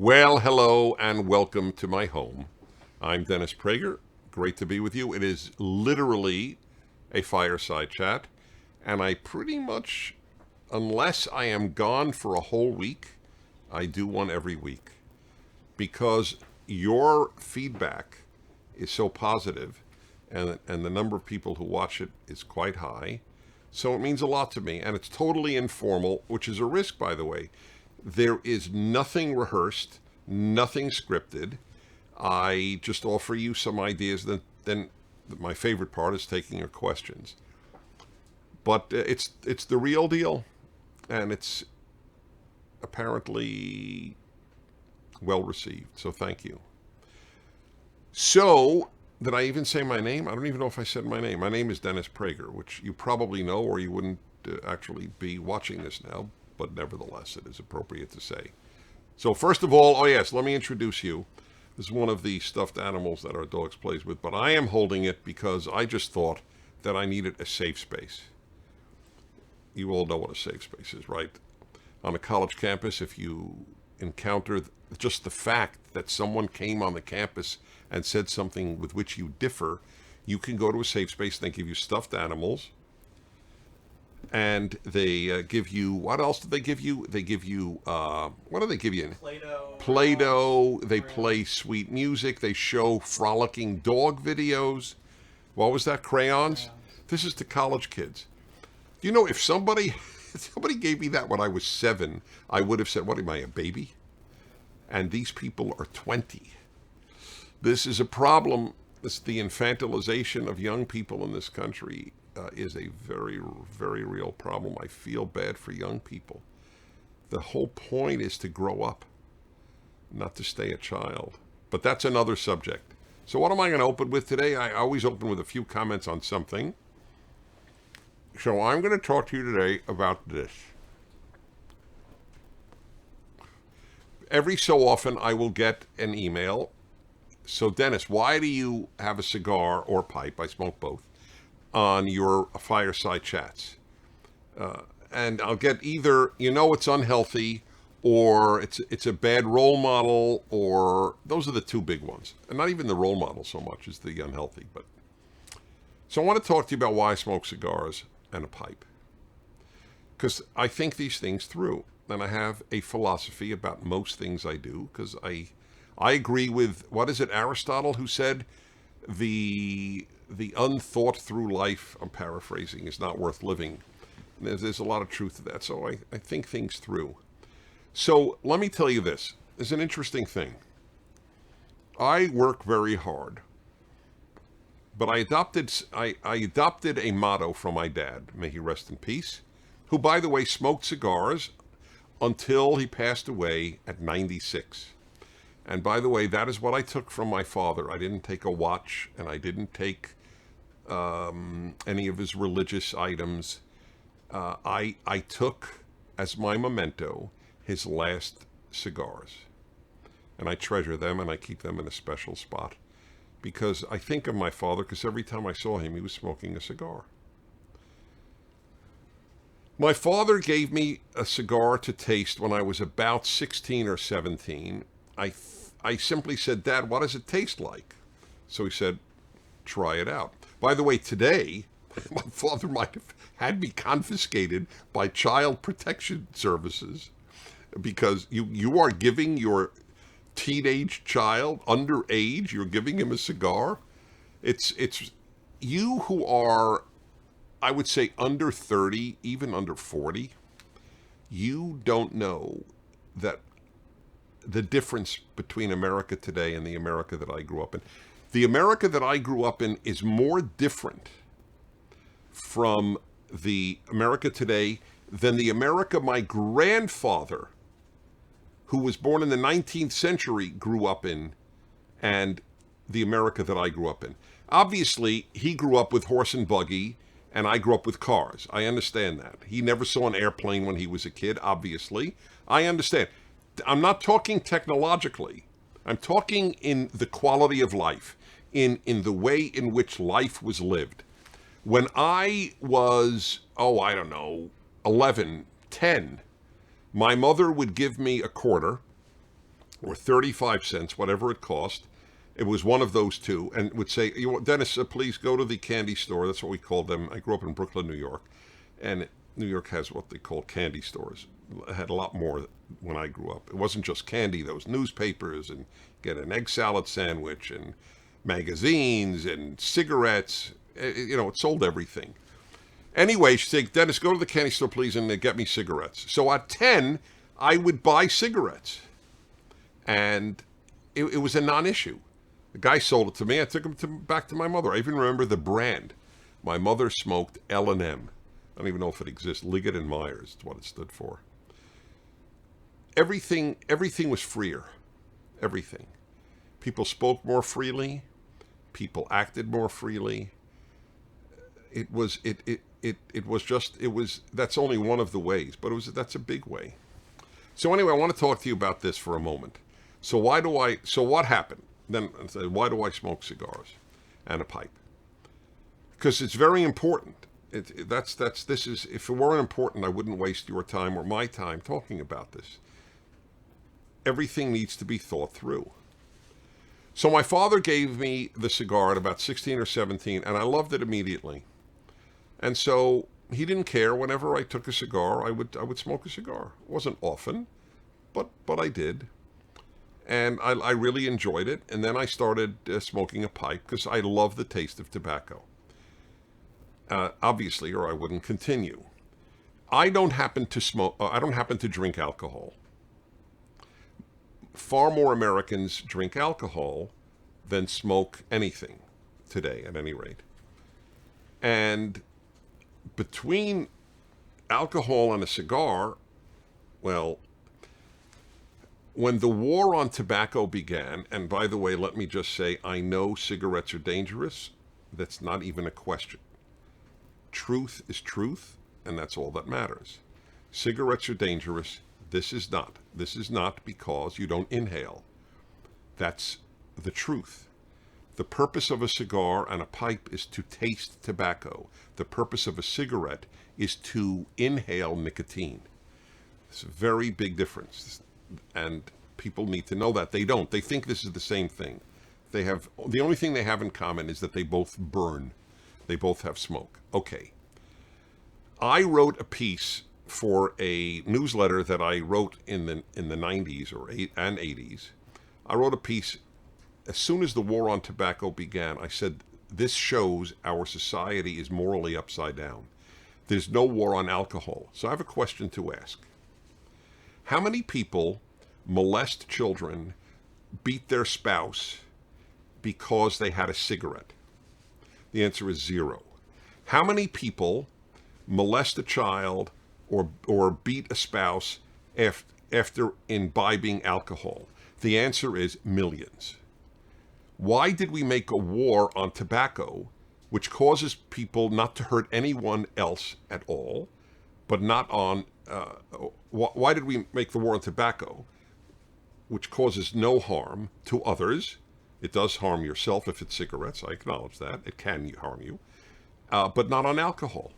Well, hello and welcome to my home. I'm Dennis Prager. Great to be with you. It is literally a fireside chat, and I pretty much, unless I am gone for a whole week, I do one every week because your feedback is so positive and the number of people who watch it is quite high. So it means a lot to me, and it's totally informal, which is a risk, by the way. There is nothing rehearsed, nothing scripted. I just offer you some ideas. Then my favorite part is taking your questions. But it's the real deal, and it's apparently well received. So thank you. So did I even say my name? I don't even know if I said my name. My name is Dennis Prager, which you probably know, or you wouldn't actually be watching this now. But nevertheless, it is appropriate to say. So first of all, oh yes, let me introduce you. This is one of the stuffed animals that our dogs plays with, but I am holding it because I just thought that I needed a safe space. You all know what a safe space is, right? On a college campus, if you encounter just the fact that someone came on the campus and said something with which you differ, you can go to a safe space. They give you stuffed animals, and they give you, what else do they give you? They give you, what do they give you? Play-Doh, Play-Doh. They play crayons. sweet music. They show frolicking dog videos. What was that? Crayons? Crayons. This is to college kids. You know, if somebody if somebody gave me that when I was 7, I would have said, what am I, a baby? And these people are 20. This is a problem. The infantilization of young people in this country is a very, very real problem. I feel bad for young people. The whole point is to grow up, not to stay a child. But that's another subject. So what am I going to open with today? I always open with a few comments on something. So I'm going to talk to you today about this. Every so often I will get an email. So Dennis, why do you have a cigar or pipe? I smoke both on your fireside chats. And I'll get either, it's unhealthy, or it's a bad role model, or those are the two big ones. And not even the role model so much as the unhealthy. But so I want to talk to you about why I smoke cigars and a pipe. Because I think these things through. And I have a philosophy about most things I do, because I agree with, what is it, Aristotle, who said the unthought through life, I'm paraphrasing, is not worth living. There's a lot of truth to that. So I think things through. So let me tell you this. There's an interesting thing. I work very hard. But I adopted a motto from my dad, may he rest in peace, who, by the way, smoked cigars until he passed away at 96. And by the way, that is what I took from my father. I didn't take a watch, and I didn't take any of his religious items. I took as my memento his last cigars, and I treasure them, and I keep them in a special spot because I think of my father, because every time I saw him, he was smoking a cigar. My father gave me a cigar to taste when I was about 16 or 17. I simply said, Dad, what does it taste like? So he said, try it out. By the way, today, my father might have had me confiscated by Child Protection Services because you are giving your teenage child, underage, you're giving him a cigar. It's you who are, I would say, under 30, even under 40, you don't know that the difference between America today and the America that I grew up in. The America that I grew up in is more different from the America today than the America my grandfather, who was born in the 19th century, grew up in, and the America that I grew up in. Obviously, he grew up with horse and buggy, and I grew up with cars. I understand that. He never saw an airplane when he was a kid, obviously. I understand. I'm not talking technologically. I'm talking in the quality of life, in the way in which life was lived. When I was, I don't know, 11, 10, my mother would give me a quarter, or 35 cents, whatever it cost. It was one of those two, and would say, Dennis, please go to the candy store. That's what we called them. I grew up in Brooklyn, New York, and New York has what they call candy stores. It had a lot more when I grew up. It wasn't just candy. There was newspapers, and get an egg salad sandwich, and magazines, and cigarettes. It sold everything. Anyway, she'd say, Dennis, go to the candy store, please, and get me cigarettes. So at 10, I would buy cigarettes. And it was a non-issue. The guy sold it to me. I took him back to my mother. I even remember the brand. My mother smoked L&M. I don't even know if it exists. Liggett and Myers is what it stood for. Everything was freer. Everything. People spoke more freely. People acted more freely. That's only one of the ways, but that's a big way. So anyway, I want to talk to you about this for a moment. So what happened? Then why do I smoke cigars and a pipe? Because it's very important. If it weren't important, I wouldn't waste your time or my time talking about this. Everything needs to be thought through. So my father gave me the cigar at about 16 or 17, and I loved it immediately. And so he didn't care. Whenever I took a cigar, I would smoke a cigar. It wasn't often, but I did. And I really enjoyed it. And then I started smoking a pipe because I love the taste of tobacco. Obviously, or I wouldn't continue. I don't happen to drink alcohol. Far more Americans drink alcohol than smoke anything today, at any rate. And between alcohol and a cigar, well, when the war on tobacco began, and by the way, let me just say, I know cigarettes are dangerous. That's not even a question. Truth is truth, and that's all that matters. Cigarettes are dangerous. This is not. This is not because you don't inhale. That's the truth. The purpose of a cigar and a pipe is to taste tobacco. The purpose of a cigarette is to inhale nicotine. It's a very big difference. And people need to know that. They don't. They think this is the same thing. The only thing they have in common is that they both burn. They both have smoke. Okay. I wrote a piece for a newsletter that I wrote in the 90s and 80s. I wrote a piece as soon as the war on tobacco began. I said, this shows our society is morally upside down. There's no war on alcohol. So I have a question to ask. How many people molest children, beat their spouse because they had a cigarette? The answer is 0. How many people molest a child or beat a spouse after imbibing alcohol? The answer is millions. Why did we make a war on tobacco, which causes people not to hurt anyone else at all, but not on... why did we make the war on tobacco, which causes no harm to others? It does harm yourself if it's cigarettes. I acknowledge that. It can harm you. But not on alcohol.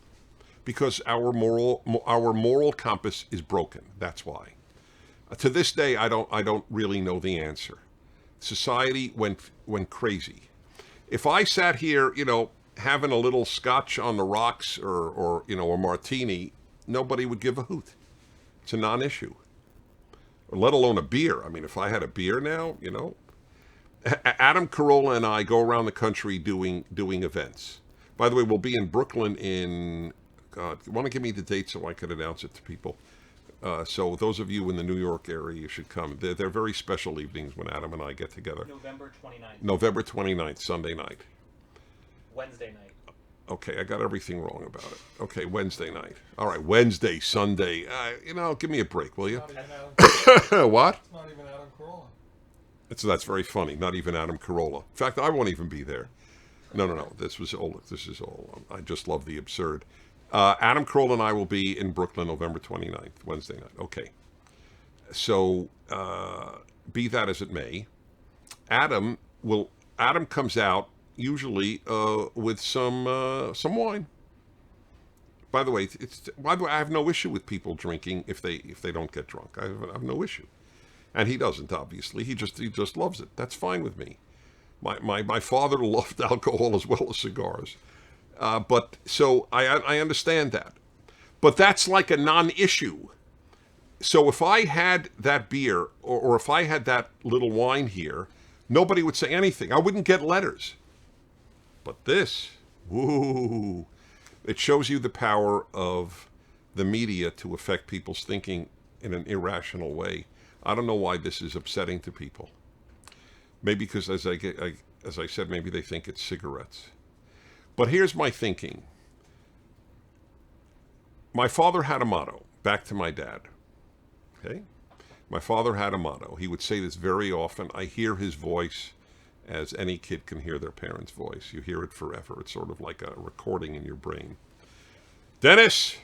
Because our moral compass is broken. That's why. To this day, I don't really know the answer. Society went crazy. If I sat here, having a little scotch on the rocks or a martini, nobody would give a hoot. It's a non-issue. Let alone a beer. I mean, if I had a beer now, Adam Carolla and I go around the country doing events. By the way, we'll be in Brooklyn in... God, you want to give me the date so I could announce it to people? So those of you in the New York area, you should come. They're very special evenings when Adam and I get together. November 29th. November 29th, Sunday night. Wednesday night. Okay, I got everything wrong about it. Okay, Wednesday night. All right, Wednesday, Sunday. Give me a break, will you? What? It's not even Adam Carolla. That's very funny. Not even Adam Carolla. In fact, I won't even be there. No. This is all. I just love the absurd. Adam Carolla and I will be in Brooklyn November 29th, Wednesday night. Okay. So, be that as it may, Adam comes out usually with some wine. By the way, I have no issue with people drinking if they don't get drunk. I have no issue. And he doesn't, obviously. He just loves it. That's fine with me. My father loved alcohol as well as cigars. But so I understand that. But that's like a non-issue. So if I had that beer or if I had that little wine here, nobody would say anything. I wouldn't get letters. But this, woo, it shows you the power of the media to affect people's thinking in an irrational way. I don't know why this is upsetting to people. Maybe because, as I said, maybe they think it's cigarettes. But here's my thinking. My father had a motto, back to my dad. Okay? My father had a motto. He would say this very often. I hear his voice as any kid can hear their parents' voice. You hear it forever. It's sort of like a recording in your brain. Dennis,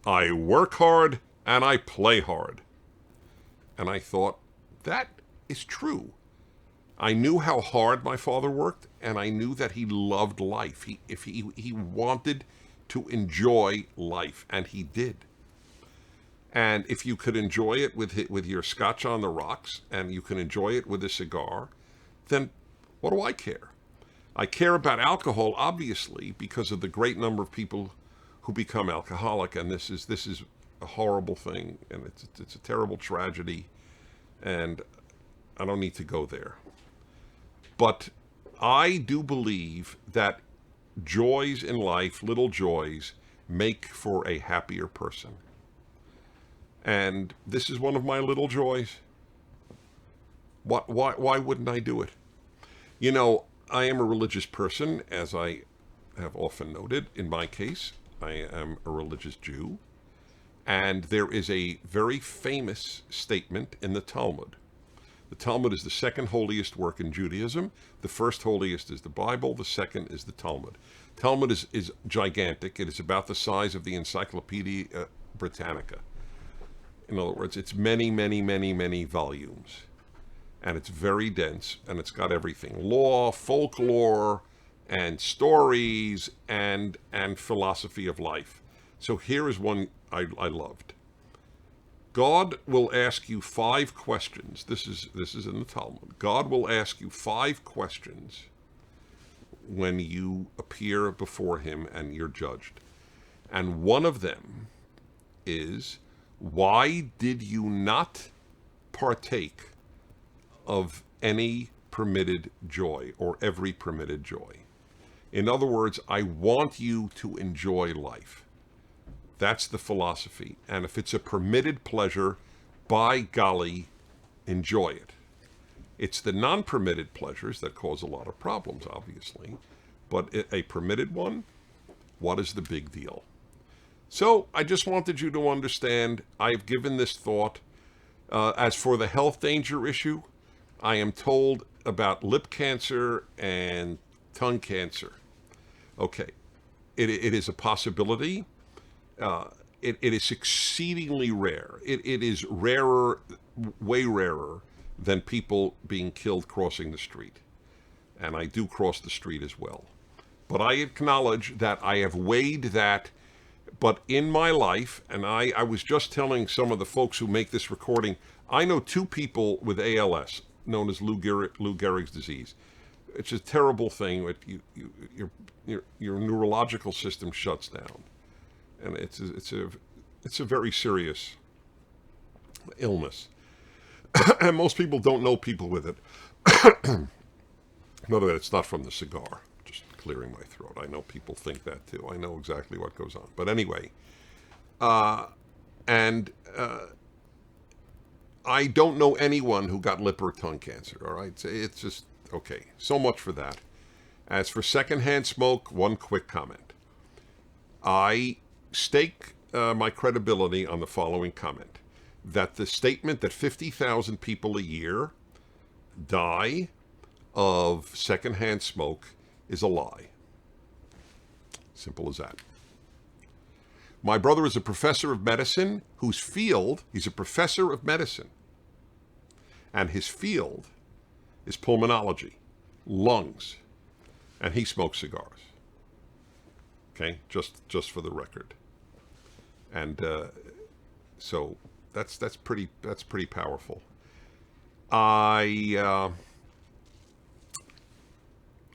I work hard and I play hard. And I thought, that is true. I knew how hard my father worked, and I knew that he loved life. He wanted to enjoy life, and he did. And if you could enjoy it with your scotch on the rocks, and you can enjoy it with a cigar, then what do I care? I care about alcohol, obviously, because of the great number of people who become alcoholic, and this is a horrible thing, and it's a terrible tragedy, and I don't need to go there. But I do believe that joys in life, little joys, make for a happier person. And this is one of my little joys. Why wouldn't I do it? You know, I am a religious person, as I have often noted. In my case, I am a religious Jew. And there is a very famous statement in the Talmud. The Talmud is the second holiest work in Judaism. The first holiest is the Bible. The second is the Talmud. Talmud is gigantic. It is about the size of the Encyclopedia Britannica. In other words, it's many, many, many, many volumes. And it's very dense, and it's got everything. Law, folklore, and stories, and philosophy of life. So here is one I loved. God will ask you 5 questions. This is in the Talmud. God will ask you 5 questions when you appear before him and you're judged. And one of them is, why did you not partake of any permitted joy or every permitted joy? In other words, I want you to enjoy life. That's the philosophy. And if it's a permitted pleasure, by golly, enjoy it. It's the non-permitted pleasures that cause a lot of problems, obviously. But a permitted one, what is the big deal? So I just wanted you to understand, I've given this thought. As for the health danger issue, I am told about lip cancer and tongue cancer. Okay, it is a possibility. It is exceedingly rare. It is rarer, way rarer than people being killed crossing the street. And I do cross the street as well. But I acknowledge that I have weighed that. But in my life, and I was just telling some of the folks who make this recording, I know 2 people with ALS, known as Lou Gehrig's disease. It's a terrible thing. Your neurological system shuts down. And it's a very serious illness. And most people don't know people with it. Know that it's not from the cigar. Just clearing my throat. I know people think that too. I know exactly what goes on. But anyway, I don't know anyone who got lip or tongue cancer. All right, it's just okay. So much for that. As for secondhand smoke, one quick comment. I stake my credibility on the following comment, that the statement that 50,000 people a year die of secondhand smoke is a lie. Simple as that. My brother is a professor of medicine whose field, he's a professor of medicine, and his field is pulmonology, lungs, and he smokes cigars. Okay, just for the record. And so that's pretty powerful. I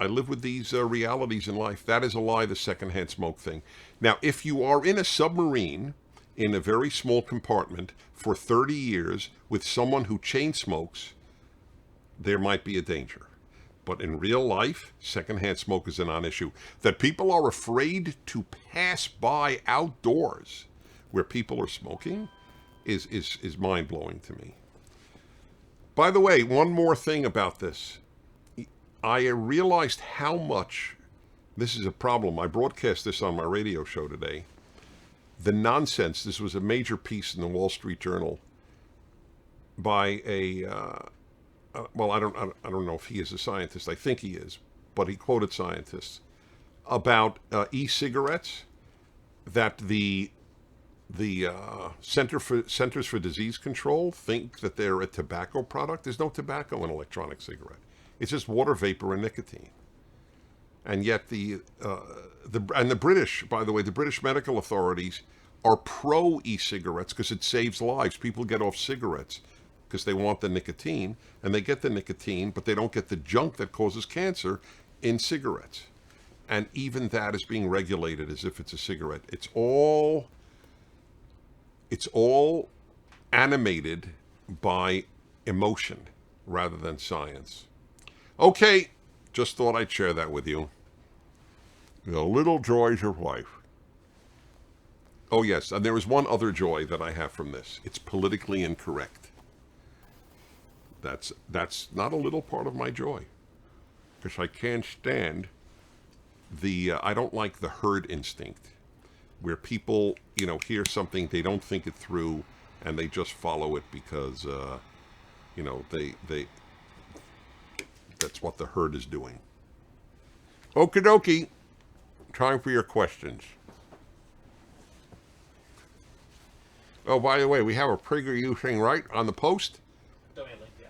live with these realities in life. That is a lie, the secondhand smoke thing. Now, if you are in a submarine in a very small compartment for 30 years with someone who chain smokes, there might be a danger. But in real life, secondhand smoke is a non-issue. That people are afraid to pass by outdoors where people are smoking is mind-blowing to me. By the way, one more thing about this. I realized how much this is a problem. I broadcast this on my radio show today. The nonsense. This was a major piece in the Wall Street Journal by a well, I don't know if he is a scientist. I think he is, but he quoted scientists about e-cigarettes, that the Centers for Disease Control think that they're a tobacco product. There's no tobacco in an electronic cigarette. It's just water vapor and nicotine. And yet the British, by the way, the British medical authorities are pro e-cigarettes because it saves lives. People get off cigarettes because they want the nicotine, and they get the nicotine, but they don't get the junk that causes cancer in cigarettes. And even that is being regulated as if it's a cigarette. It's all animated by emotion rather than science. Okay, just thought I'd share that with you. The little joys of life. Oh yes, and there is one other joy that I have from this. It's politically incorrect. That's not a little part of my joy, because I can't stand I don't like the herd instinct, where people, hear something, they don't think it through, and they just follow it because, they that's what the herd is doing. Okie dokie. Time for your questions. Oh, by the way, we have a PragerU thing, right, on the post? Donate link, yeah.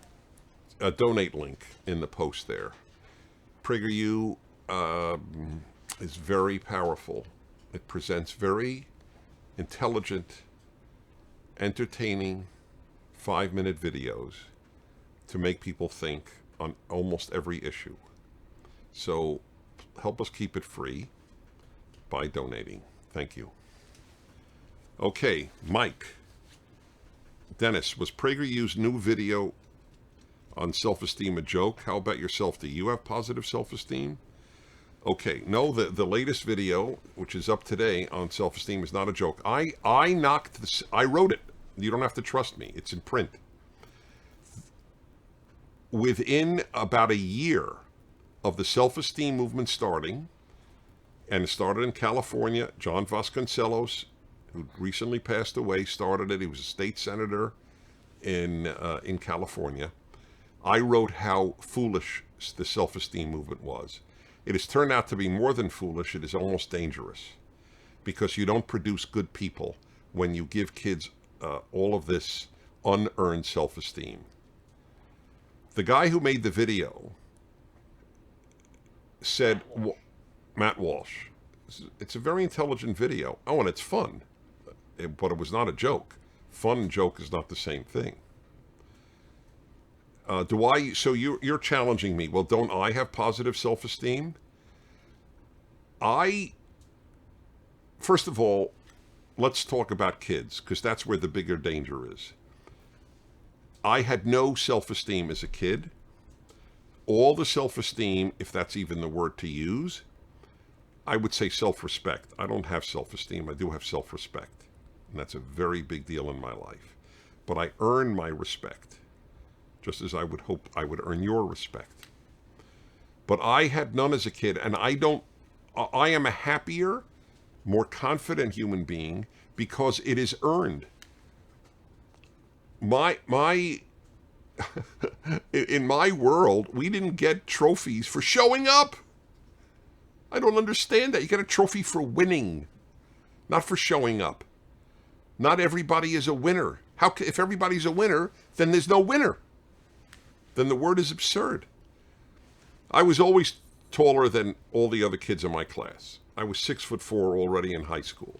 A donate link in the post there. PragerU is very powerful. It presents very intelligent, entertaining, 5-minute videos to make people think on almost every issue. So help us keep it free by donating. Thank you. Okay, Mike. Dennis, was PragerU's new video on self-esteem a joke? How about yourself? Do you have positive self-esteem? Okay, no, the latest video, which is up today on self-esteem, is not a joke. I wrote it. You don't have to trust me. It's in print. Within about a year of the self-esteem movement starting, and it started in California, John Vasconcellos, who recently passed away, started it. He was a state senator in California. I wrote how foolish the self-esteem movement was. It has turned out to be more than foolish. It is almost dangerous, because you don't produce good people when you give kids all of this unearned self-esteem. The guy who made the video said, Matt Walsh, it's a very intelligent video. Oh, and it's fun. But it was not a joke. Fun and joke is not the same thing. So you're challenging me. Well, don't I have positive self-esteem? First of all, let's talk about kids, because that's where the bigger danger is. I had no self-esteem as a kid. All the self-esteem, if that's even the word to use, I would say self-respect. I don't have self-esteem. I do have self-respect. And that's a very big deal in my life. But I earn my respect, just as I would hope I would earn your respect. But I had none as a kid, and I am a happier, more confident human being because it is earned. In my world, we didn't get trophies for showing up. I don't understand that. You get a trophy for winning, not for showing up. Not everybody is a winner. If everybody's a winner, then there's no winner. Then the word is absurd. I was always taller than all the other kids in my class. I was 6'4" already in high school.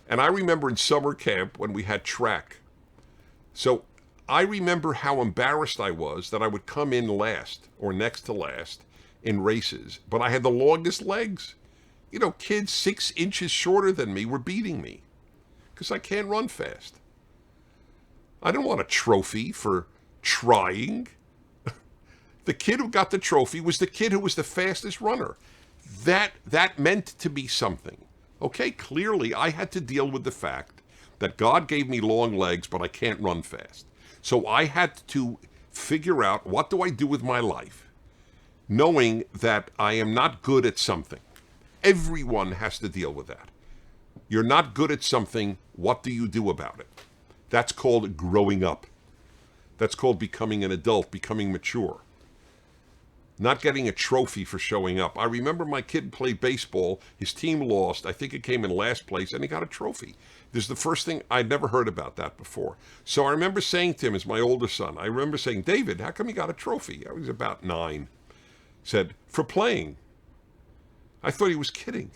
And I remember in summer camp when we had track. So I remember how embarrassed I was that I would come in last or next to last in races, but I had the longest legs. You know, kids 6 inches shorter than me were beating me because I can't run fast. I didn't want a trophy for trying. The kid who got the trophy was the kid who was the fastest runner. That meant to be something. Okay, clearly I had to deal with the fact that God gave me long legs, but I can't run fast. So I had to figure out, what do I do with my life, knowing that I am not good at something. Everyone has to deal with that. You're not good at something, what do you do about it? That's called growing up. That's called becoming an adult, becoming mature. Not getting a trophy for showing up. I remember my kid played baseball. His team lost. I think it came in last place, and he got a trophy. This is the first thing. I'd never heard about that before. So I remember saying to him, as my older son, I remember saying, David, how come you got a trophy? I was about 9. Said, for playing. I thought he was kidding.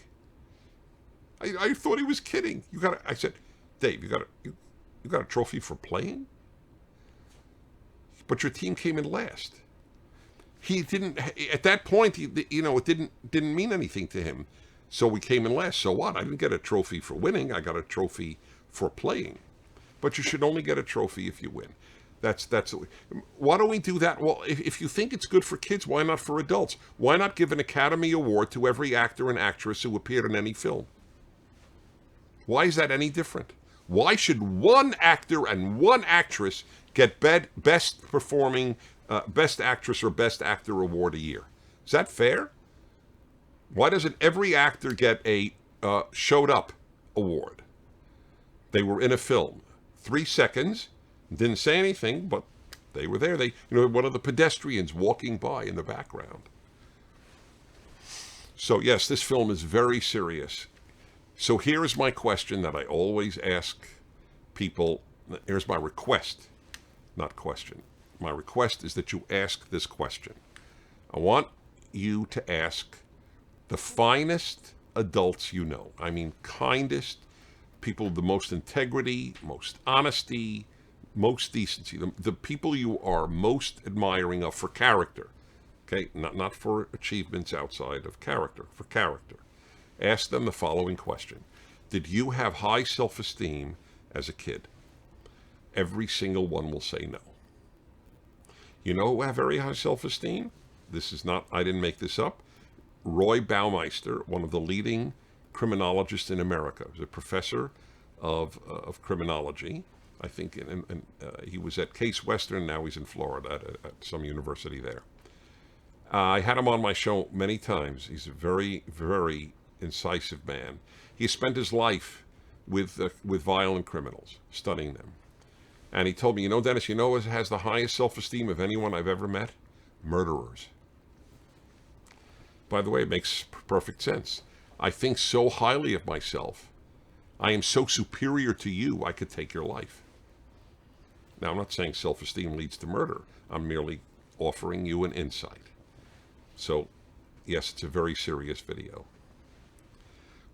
I thought he was kidding. I said, Dave, you got a trophy for playing? But your team came in last. He didn't, at that point, it didn't mean anything to him. So we came in last. So what? I didn't get a trophy for winning. I got a trophy for playing. But you should only get a trophy if you win. That's why don't we do that? Well, if you think it's good for kids, why not for adults? Why not give an Academy Award to every actor and actress who appeared in any film? Why is that any different? Why should one actor and one actress get best performing, best actress or best actor award a year? Is that fair? Why doesn't every actor get a showed up award? They were in a film, 3 seconds, didn't say anything, but they were there. One of the pedestrians walking by in the background. So yes, this film is very serious. So here is my question that I always ask people. Here's my request, not question. My request is that you ask this question. I want you to ask the finest adults you know. I mean, kindest, people of the most integrity, most honesty, most decency, the people you are most admiring of for character. Okay, not for achievements outside of character, for character. Ask them the following question. Did you have high self-esteem as a kid? Every single one will say no. You know who have very high self-esteem? This is not, I didn't make this up. Roy Baumeister, one of the leading criminologists in America, was a professor of criminology. I think he was at Case Western, now he's in Florida at some university there. I had him on my show many times. He's a very, very incisive man. He spent his life with violent criminals, studying them. And he told me, Dennis, who has the highest self-esteem of anyone I've ever met? Murderers. By the way, it makes perfect sense. I think so highly of myself. I am so superior to you, I could take your life. Now, I'm not saying self-esteem leads to murder. I'm merely offering you an insight. So, yes, it's a very serious video.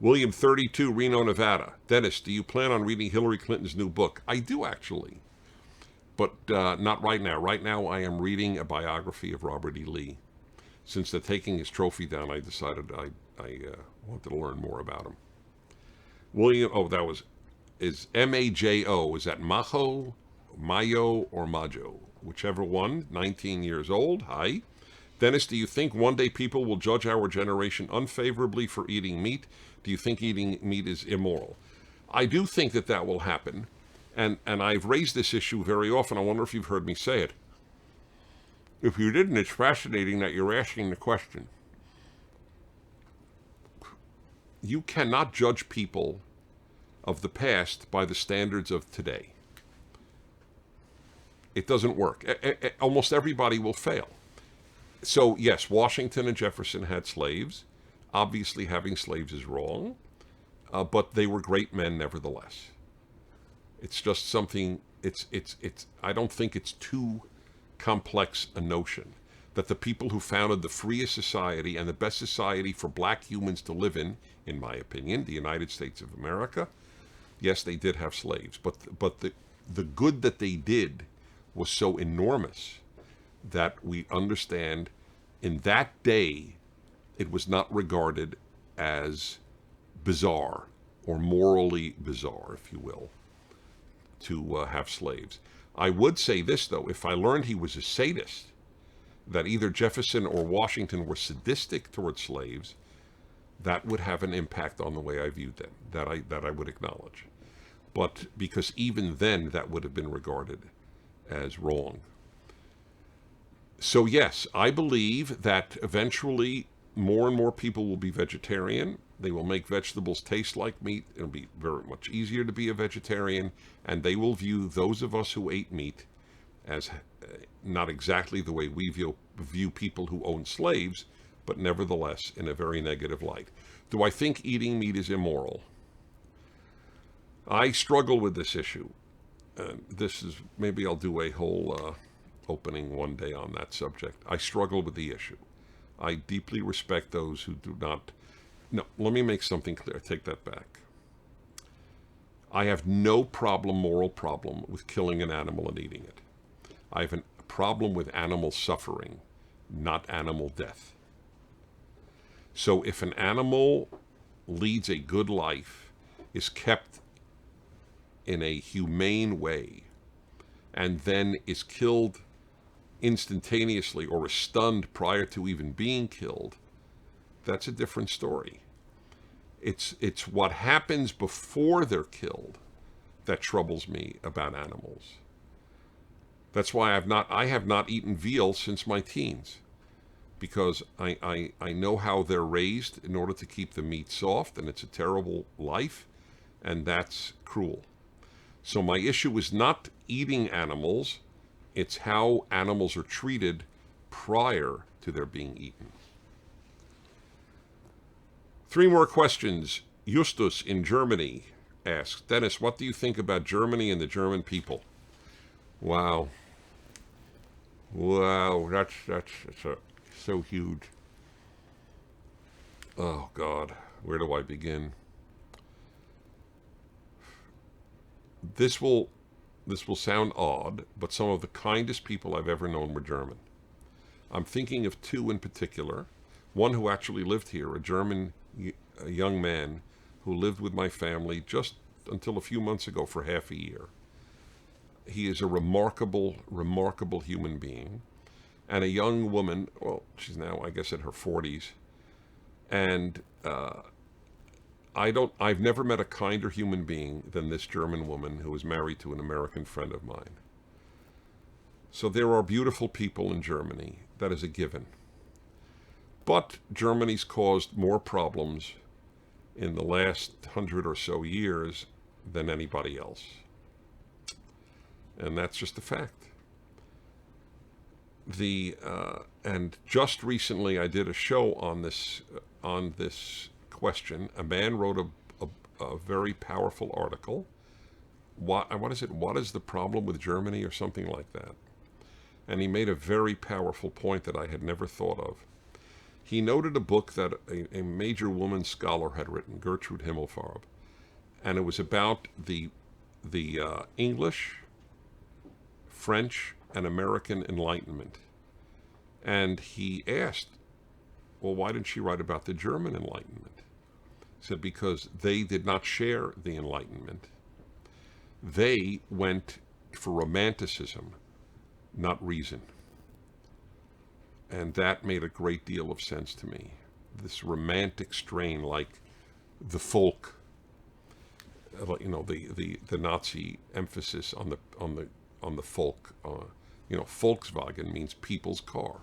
William, 32, Reno, Nevada. Dennis, do you plan on reading Hillary Clinton's new book? I do, actually. But not right now. Right now, I am reading a biography of Robert E. Lee. Since they're taking his trophy down, I decided I wanted to learn more about him. William, is M-A-J-O. Is that Majo, Mayo, or Majo? Whichever one, 19 years old. Hi. Dennis, do you think one day people will judge our generation unfavorably for eating meat? Do you think eating meat is immoral? I do think that will happen. And I've raised this issue very often. I wonder if you've heard me say it. If you didn't, it's fascinating that you're asking the question. You cannot judge people of the past by the standards of today. It doesn't work. Almost everybody will fail. So, yes, Washington and Jefferson had slaves. Obviously, having slaves is wrong, but they were great men nevertheless. It's just something, I don't think it's too complex a notion that the people who founded the freest society and the best society for black humans to live in my opinion, the United States of America, yes, they did have slaves, but the good that they did was so enormous that we understand in that day it was not regarded as bizarre or morally bizarre, if you will, to have slaves. I would say this, though, if I learned he was a sadist, that either Jefferson or Washington were sadistic towards slaves, that would have an impact on the way I viewed them, that I would acknowledge. But because even then that would have been regarded as wrong. So yes, I believe that eventually more and more people will be vegetarian. They will make vegetables taste like meat. It'll be very much easier to be a vegetarian, and they will view those of us who ate meat as not exactly the way we view people who own slaves, but nevertheless in a very negative light. Do I think eating meat is immoral? I struggle with this issue. This is, maybe I'll do a whole opening one day on that subject. I struggle with the issue. I deeply respect those who do not. No, let me make something clear. I take that back. I have no moral problem with killing an animal and eating it. I have a problem with animal suffering, not animal death. So if an animal leads a good life, is kept in a humane way, and then is killed instantaneously or is stunned prior to even being killed, that's a different story. It's what happens before they're killed that troubles me about animals. That's why I have not eaten veal since my teens, because I know how they're raised in order to keep the meat soft, and it's a terrible life, and that's cruel. So my issue is not eating animals, it's how animals are treated prior to their being eaten. 3 more questions. Justus in Germany asks, Dennis, what do you think about Germany and the German people? Wow. That's so huge. Oh God, where do I begin? This will sound odd, but some of the kindest people I've ever known were German. I'm thinking of 2 in particular. One who actually lived here, a young man who lived with my family just until a few months ago for half a year. He is a remarkable, remarkable human being. And a young woman, well, she's now, I guess, in her 40s. And I've never met a kinder human being than this German woman who is married to an American friend of mine. So there are beautiful people in Germany. That is a given. But Germany's caused more problems in the last 100 or so years than anybody else. And that's just a fact. And just recently I did a show on this question. A man wrote a very powerful article. What is it? What is the problem with Germany, or something like that? And he made a very powerful point that I had never thought of. He noted a book that a major woman scholar had written, Gertrude Himmelfarb, and it was about the English, French, and American Enlightenment. And he asked, well, why didn't she write about the German Enlightenment? He said, because they did not share the Enlightenment. They went for romanticism, not reason. And that made a great deal of sense to me. This romantic strain, like the folk, the Nazi emphasis on the folk. Volkswagen means people's car.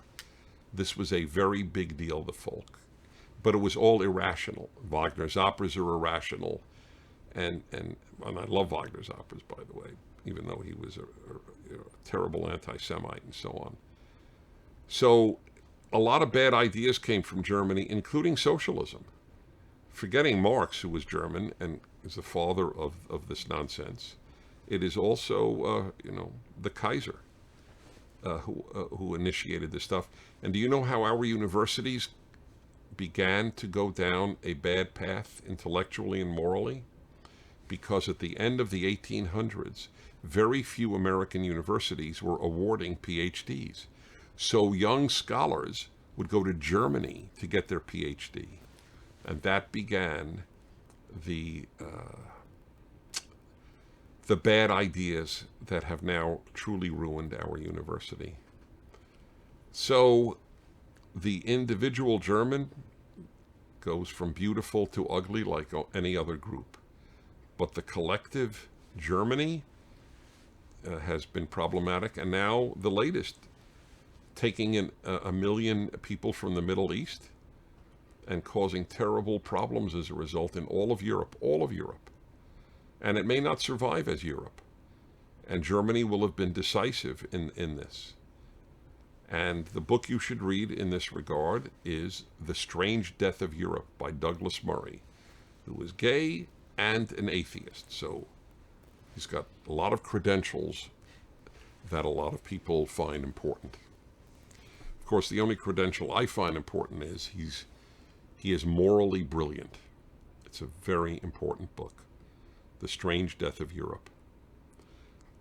This was a very big deal, the folk, but it was all irrational. Wagner's operas are irrational, and I love Wagner's operas, by the way, even though he was a terrible anti-Semite and so on. So a lot of bad ideas came from Germany, including socialism. Forgetting Marx, who was German and is the father of this nonsense, it is also, the Kaiser who initiated this stuff. And do you know how our universities began to go down a bad path intellectually and morally? because at the end of the 1800s, very few American universities were awarding PhDs. So young scholars would go to Germany to get their PhD. And that began the bad ideas that have now truly ruined our university. So the individual German goes from beautiful to ugly like any other group. But the collective Germany has been problematic. And now the latest, taking in a million people from the Middle East and causing terrible problems as a result in all of Europe. And it may not survive as Europe. And Germany will have been decisive in this. And the book you should read in this regard is The Strange Death of Europe by Douglas Murray, who is gay and an atheist. So he's got a lot of credentials that a lot of people find important. Of course, the only credential I find important is he is morally brilliant. It's a very important book. The Strange Death of Europe.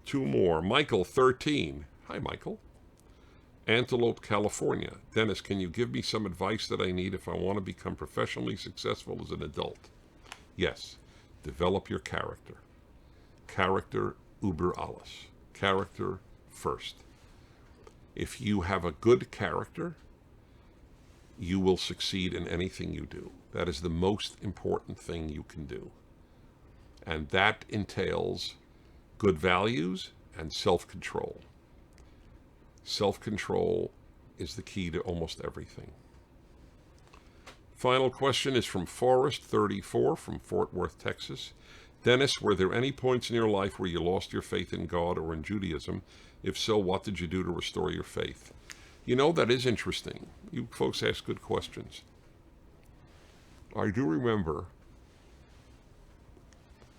Two more. Michael, 13. Hi, Michael. Antelope, California. Dennis, can you give me some advice that I need if I want to become professionally successful as an adult? Yes. Develop your character. Character über alles. Character first. If you have a good character, you will succeed in anything you do. That is the most important thing you can do. And that entails good values and self-control. Self-control is the key to almost everything. Final question is from Forrest, 34, from Fort Worth, Texas. Dennis, were there any points in your life where you lost your faith in God or in Judaism? If so, what did you do to restore your faith? You know, that is interesting. You folks ask good questions. I do remember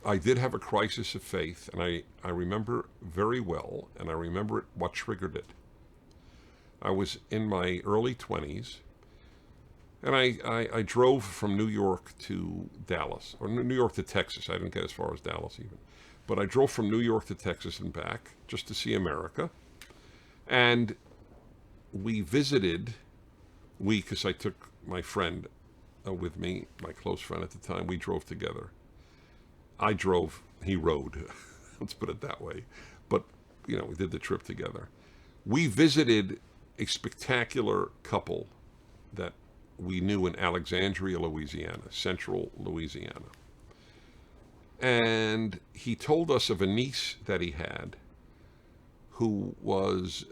I did have a crisis of faith, and I remember very well, and I remember what triggered it. I was in my early 20s, and I drove from New York to Dallas, or New York to Texas. I didn't get as far as Dallas even. But I drove from New York to Texas and back just to see America. And we visited, because I took my friend with me, my close friend at the time, we drove together. I drove, he rode, let's put it that way. But, we did the trip together. We visited a spectacular couple that we knew in Alexandria, Louisiana, central Louisiana. And he told us of a niece that he had who was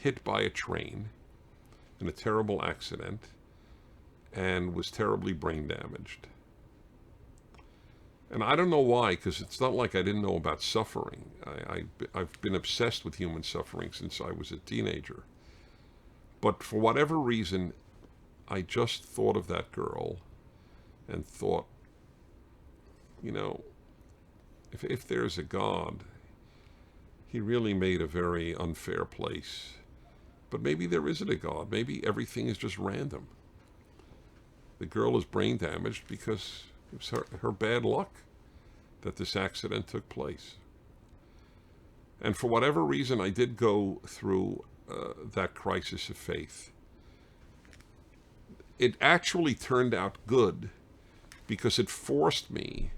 hit by a train in a terrible accident and was terribly brain damaged. And I don't know why, because it's not like I didn't know about suffering. I've been obsessed with human suffering since I was a teenager. But for whatever reason, I just thought of that girl and thought, if there's a God, he really made a very unfair place. But maybe there isn't a God. Maybe everything is just random. The girl is brain damaged because it was her bad luck that this accident took place. And for whatever reason, I did go through that crisis of faith. It actually turned out good because it forced me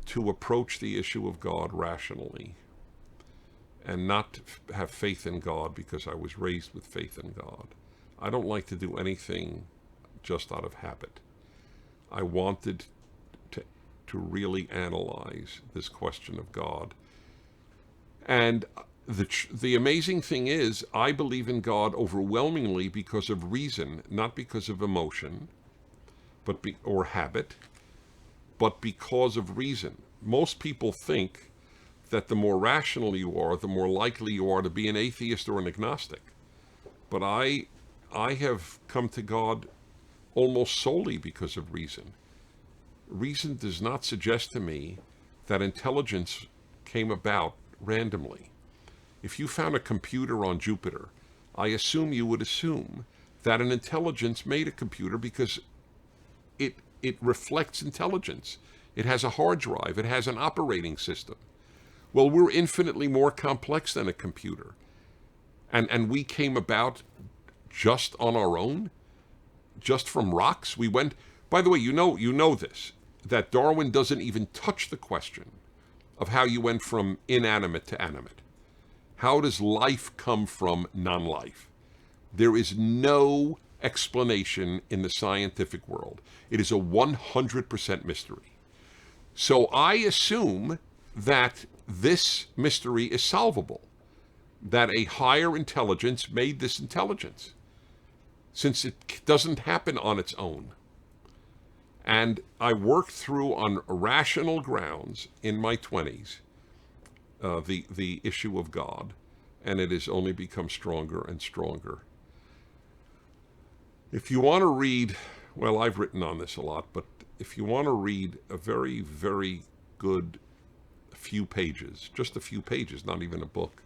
to approach the issue of God rationally and not have faith in God because I was raised with faith in God. I don't like to do anything just out of habit. I wanted to really analyze this question of God. And the amazing thing is, I believe in God overwhelmingly because of reason, not because of emotion, or habit, but because of reason. Most people think that the more rational you are, the more likely you are to be an atheist or an agnostic. But I have come to God almost solely because of reason. Reason does not suggest to me that intelligence came about randomly. If you found a computer on Jupiter, I assume you would assume that an intelligence made a computer because it reflects intelligence. It has a hard drive. It has an operating system. Well, we're infinitely more complex than a computer. And we came about just on our own, just from rocks. We went, by the way, you know this, that Darwin doesn't even touch the question of how you went from inanimate to animate. How does life come from non-life? There is no explanation in the scientific world. It is a 100% mystery. So I assume that this mystery is solvable, that a higher intelligence made this intelligence, since it doesn't happen on its own. And I worked through on rational grounds in my 20s the issue of God, and it has only become stronger and stronger. If you want to read, well, I've written on this a lot, but if you want to read a very, very good few pages, just a few pages, not even a book,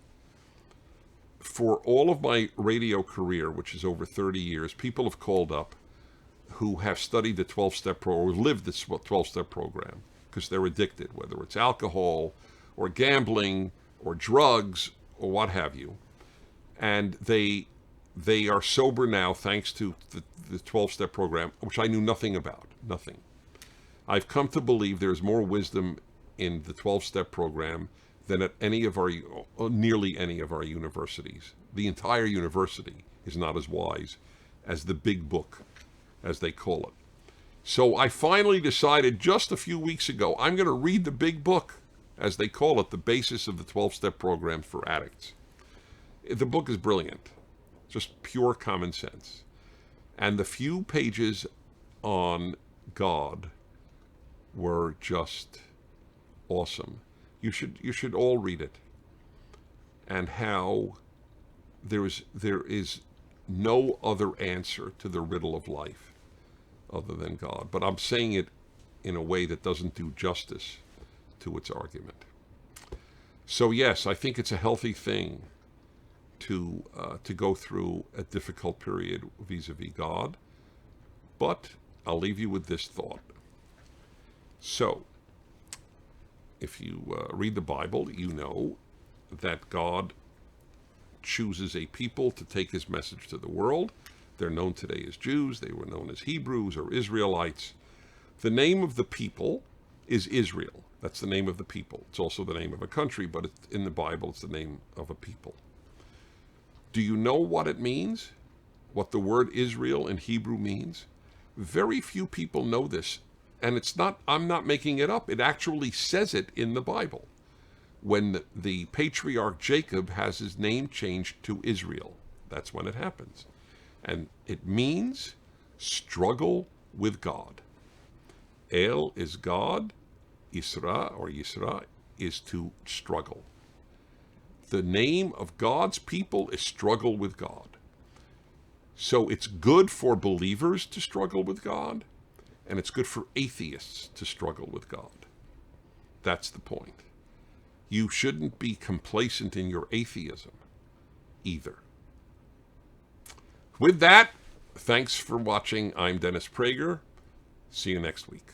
for all of my radio career, which is over 30 years, people have called up who have studied the 12-step program or lived the 12-step program because they're addicted, whether it's alcohol or gambling or drugs or what have you. And they are sober now thanks to the 12-step program, which I knew nothing about, nothing. I've come to believe there's more wisdom in the 12-step program than at nearly any of our universities. The entire university is not as wise as the big book, as they call it. So I finally decided just a few weeks ago, I'm going to read the big book, as they call it, the basis of the 12-step program for addicts. The book is brilliant, just pure common sense. And the few pages on God were just awesome. You should all read it. And how there is no other answer to the riddle of life other than God. But I'm saying it in a way that doesn't do justice to its argument. So yes, I think it's a healthy thing to go through a difficult period vis-a-vis God. But I'll leave you with this thought. So, if you read the Bible, you know that God chooses a people to take his message to the world. They're known today as Jews. They were known as Hebrews or Israelites. The name of the people is Israel. That's the name of the people. It's also the name of a country, but in the Bible, it's the name of a people. Do you know what it means? What the word Israel in Hebrew means? Very few people know this. And I'm not making it up. It actually says it in the Bible. When the patriarch Jacob has his name changed to Israel, that's when it happens. And it means struggle with God. El is God. Isra or Yisra is to struggle. The name of God's people is struggle with God. So it's good for believers to struggle with God. And it's good for atheists to struggle with God. That's the point. You shouldn't be complacent in your atheism either. With that, thanks for watching. I'm Dennis Prager. See you next week.